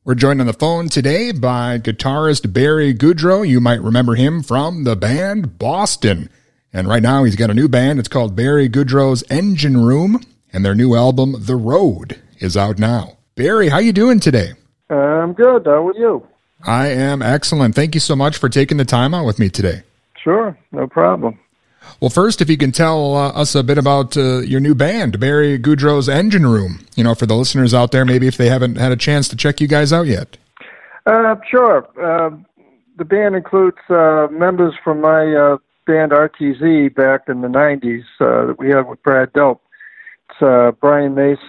We're joined on the phone today by guitarist Barry Goudreau. You might remember him from the band Boston. And right now he's got a new band. It's called Barry Goudreau's Engine Room, and their new album, The Road, is out now. Barry, how you doing today? I'm good. How are you? I am excellent. Thank you so much for taking the time out with me today. Sure, no problem. Well, first, if you can tell us a bit about your new band, Barry Goudreau's Engine Room, for the listeners out there, maybe if they haven't had a chance to check you guys out yet. Sure. The band includes members from my band RTZ back in the 90s that we had with Brad Delp. It's Brian Mace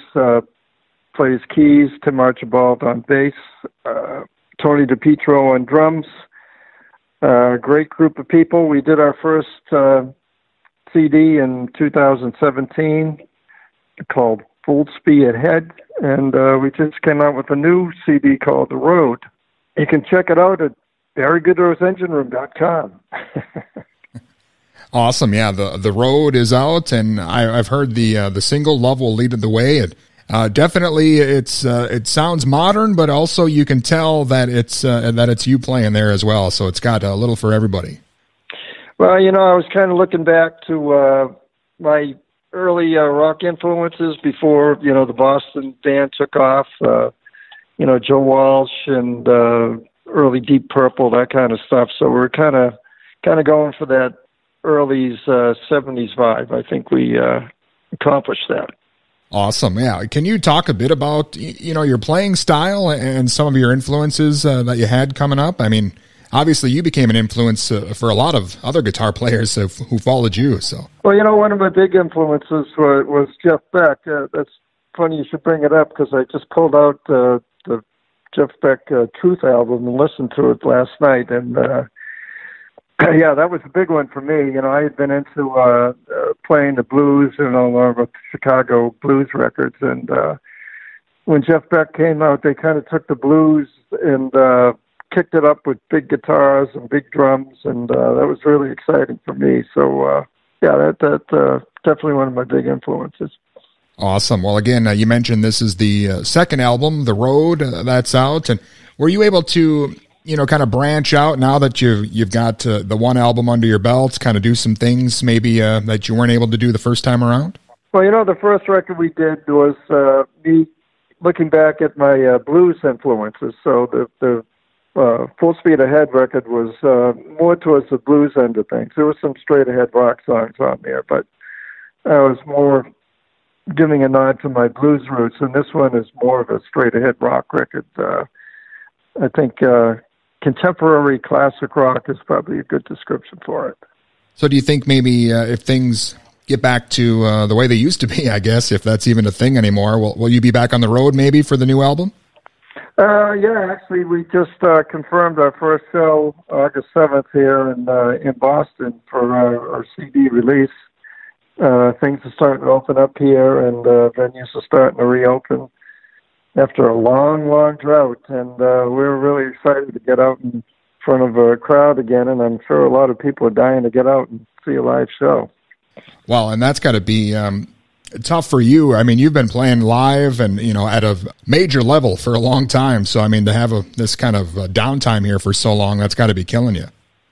plays keys, Tim Archibald on bass, Tony DiPietro on drums. Great group of people. We did our first CD in 2017 called Full Speed Ahead, and we just came out with a new CD called The Road. You can check it out at barrygoudreausengineroom.com. Awesome, yeah. The Road is out, and I've heard the single Love Will Lead the Way. Definitely, it sounds modern, but also you can tell that it's you playing there as well. So it's got a little for everybody. Well, I was kind of looking back to my early rock influences before, the Boston band took off. Joe Walsh and early Deep Purple, that kind of stuff. So we're kind of going for that early 70s vibe. I think we accomplished that. Awesome, yeah. Can you talk a bit about, your playing style and some of your influences that you had coming up? I mean, obviously, you became an influence for a lot of other guitar players who followed you. So, well, one of my big influences was Jeff Beck. That's funny you should bring it up because I just pulled out the Jeff Beck Truth album and listened to it last night. And, yeah, that was a big one for me. I had been into playing the blues, along with Chicago blues records. And when Jeff Beck came out, they kind of took the blues and kicked it up with big guitars and big drums, and that was really exciting for me. So, yeah, that's definitely one of my big influences. Awesome. Well, again, you mentioned this is the second album, The Road, that's out. And were you able to, kind of branch out now that you've got the one album under your belt, kind of do some things maybe that you weren't able to do the first time around? Well, the first record we did was me looking back at my blues influences. So the Full Speed Ahead record was more towards the blues end of things. There were some straight-ahead rock songs on there, but I was more giving a nod to my blues roots, and this one is more of a straight-ahead rock record. I think contemporary classic rock is probably a good description for it. So do you think maybe if things get back to the way they used to be, I guess, if that's even a thing anymore, will you be back on the road maybe for the new album? Yeah, actually, we just confirmed our first show August 7th here in Boston for our CD release. Things are starting to open up here, and venues are starting to reopen after a long, long drought. And we're really excited to get out in front of a crowd again, and I'm sure a lot of people are dying to get out and see a live show. Well, and that's got to be tough for you. I mean, you've been playing live and, at a major level for a long time. So, I mean, to have this kind of downtime here for so long, that's got to be killing you.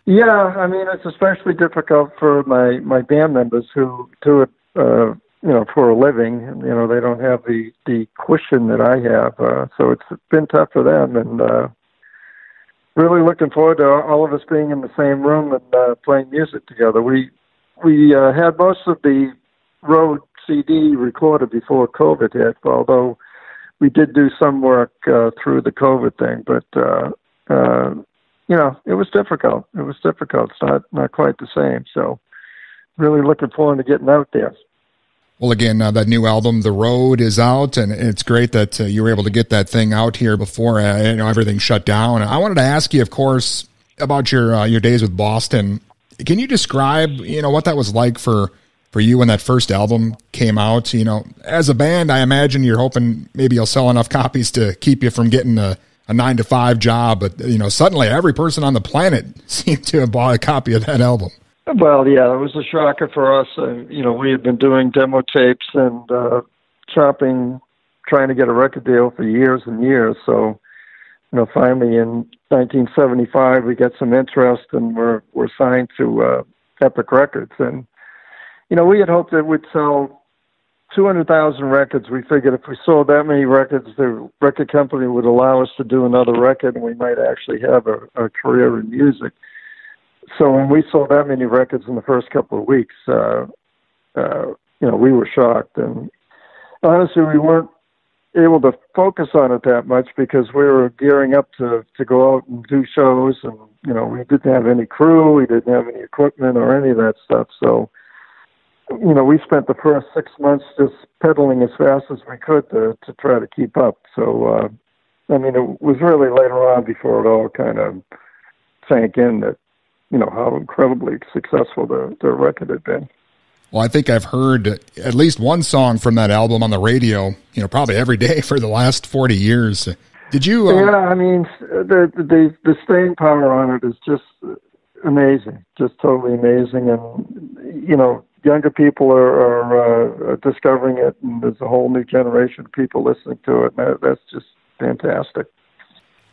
Yeah, I mean, it's especially difficult for my band members who do it, for a living. They don't have the cushion that I have. So it's been tough for them. And really looking forward to all of us being in the same room and playing music together. We had most of the Road CD recorded before COVID hit, although we did do some work through the COVID thing, but it was difficult. It's not quite the same. So really looking forward to getting out there. Well, again, that new album, The Road, is out, and it's great that you were able to get that thing out here before everything shut down. I wanted to ask you, of course, about your days with Boston. Can you describe, what that was like for you when that first album came out? As a band, I imagine you're hoping maybe you'll sell enough copies to keep you from getting a 9-to-5 job, but suddenly every person on the planet seemed to have bought a copy of that album. Well, yeah, it was a shocker for us. We had been doing demo tapes and trying to get a record deal for years and years. So finally in 1975, we get some interest, and we're signed to Epic Records. And we had hoped that we'd sell 200,000 records. We figured if we sold that many records, the record company would allow us to do another record, and we might actually have a career in music. So when we sold that many records in the first couple of weeks, we were shocked. And honestly, we weren't able to focus on it that much because we were gearing up to go out and do shows, and we didn't have any crew, we didn't have any equipment or any of that stuff. So we spent the first 6 months just pedaling as fast as we could to try to keep up. So it was really later on before it all kind of sank in that how incredibly successful the record had been. Well, I think I've heard at least one song from that album on the radio, probably every day for the last 40 years. Did you? Yeah, the staying power on it is just amazing, just totally amazing. And, younger people are discovering it, and there's a whole new generation of people listening to it. And that's just fantastic.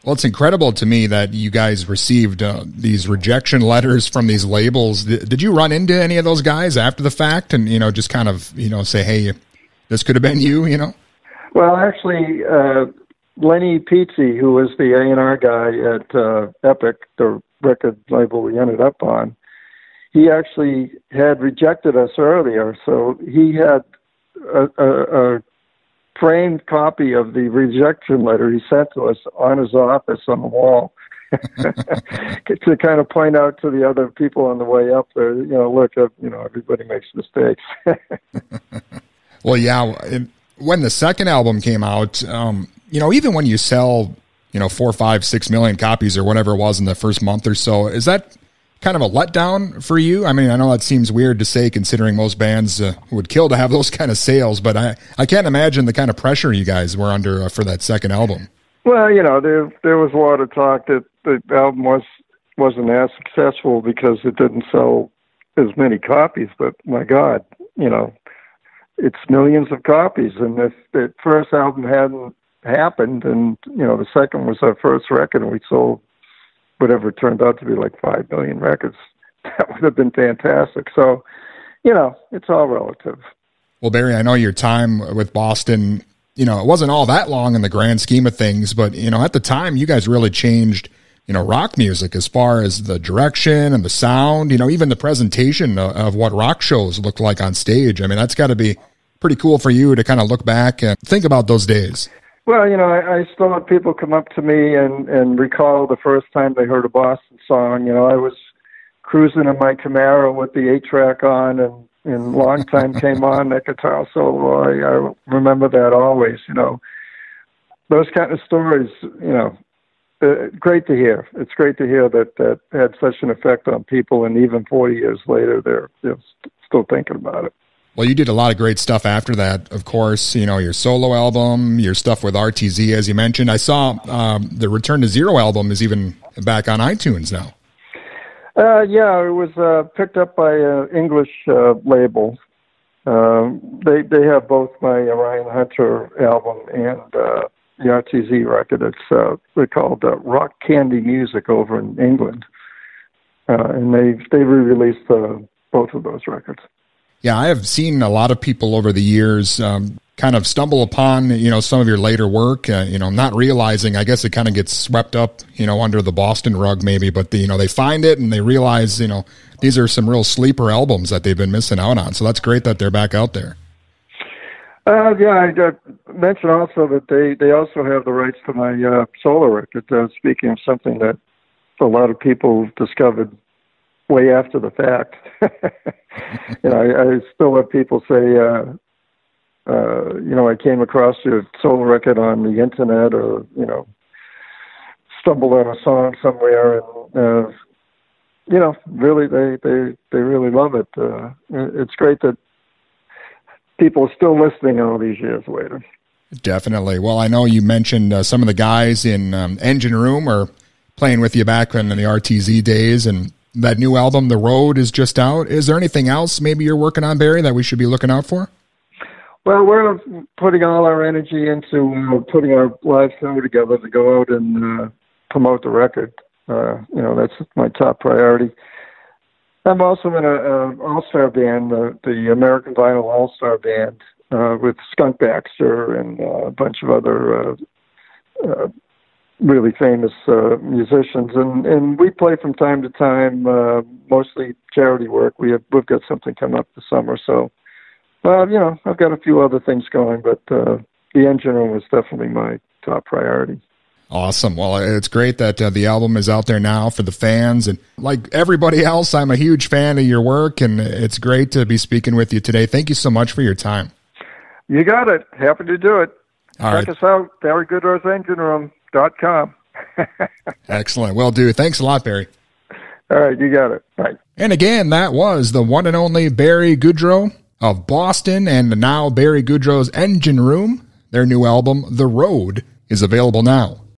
Well, it's incredible to me that you guys received these rejection letters from these labels. Did you run into any of those guys after the fact and, just kind of, say, hey, this could have been you, Well, actually, Lenny Pizzi, who was the A&R guy at Epic, the record label we ended up on, he actually had rejected us earlier. So he had a framed copy of the rejection letter he sent to us on his office on the wall to kind of point out to the other people on the way up there, look, everybody makes mistakes. Well, yeah, when the second album came out, even when you sell, 4, 5, 6 million copies or whatever it was in the first month or so, is that kind of a letdown for you? I know that seems weird to say considering most bands would kill to have those kind of sales, but I can't imagine the kind of pressure you guys were under for that second album. Well, there was a lot of talk that the album wasn't as successful because it didn't sell as many copies, but my God, it's millions of copies, and if the first album hadn't happened and, the second was our first record and we sold whatever it turned out to be like 5 million records, that would have been fantastic. So, it's all relative. Well, Barry, I know your time with Boston, it wasn't all that long in the grand scheme of things, but, at the time you guys really changed, rock music as far as the direction and the sound, even the presentation of what rock shows looked like on stage. That's got to be pretty cool for you to kind of look back and think about those days. Well, I still have people come up to me and recall the first time they heard a Boston song. I was cruising in my Camaro with the 8-track on, and Long Time came on, that guitar solo. I remember that always, Those kind of stories, great to hear. It's great to hear that had such an effect on people, and even 40 years later, they're still thinking about it. Well, you did a lot of great stuff after that, of course, your solo album, your stuff with RTZ, as you mentioned. I saw the Return to Zero album is even back on iTunes now. Yeah, it was picked up by an English label. They have both my Orion Hunter album and the RTZ record. It's they're called Rock Candy Music over in England, and they re-released both of those records. Yeah, I have seen a lot of people over the years kind of stumble upon, some of your later work, not realizing, I guess it kind of gets swept up, under the Boston rug maybe, but, they find it and they realize, these are some real sleeper albums that they've been missing out on. So that's great that they're back out there. Yeah, I mentioned also that they also have the rights to my solo record, speaking of something that a lot of people discovered way after the fact. I still have people say, I came across your solo record on the internet, or, stumbled on a song somewhere, and, really, they really love it. It's great that people are still listening all these years later. Definitely. Well, I know you mentioned some of the guys in Engine Room are playing with you back in the RTZ days, and that new album, The Road, is just out. Is there anything else maybe you're working on, Barry, that we should be looking out for? Well, we're putting all our energy into putting our live show together to go out and promote the record. That's my top priority. I'm also in a all-star band, the American Vinyl All-Star Band, with Skunk Baxter and a bunch of other really famous musicians, and we play from time to time, mostly charity work. We've got something coming up this summer, so I've got a few other things going, but the engine room is definitely my top priority. Awesome. Well, it's great that the album is out there now for the fans. And like everybody else, I'm a huge fan of your work, and it's great to be speaking with you today. Thank you so much for your time. You got it. Happy to do it. All Check us out, BarryGoudreau'sEngineRoom.com. Excellent. Will do. Thanks a lot, Barry. All right, you got it. Bye. And again, that was the one and only Barry Goudreau of Boston, and now Barry Goudreau's Engine Room. Their new album, The Road, is available now.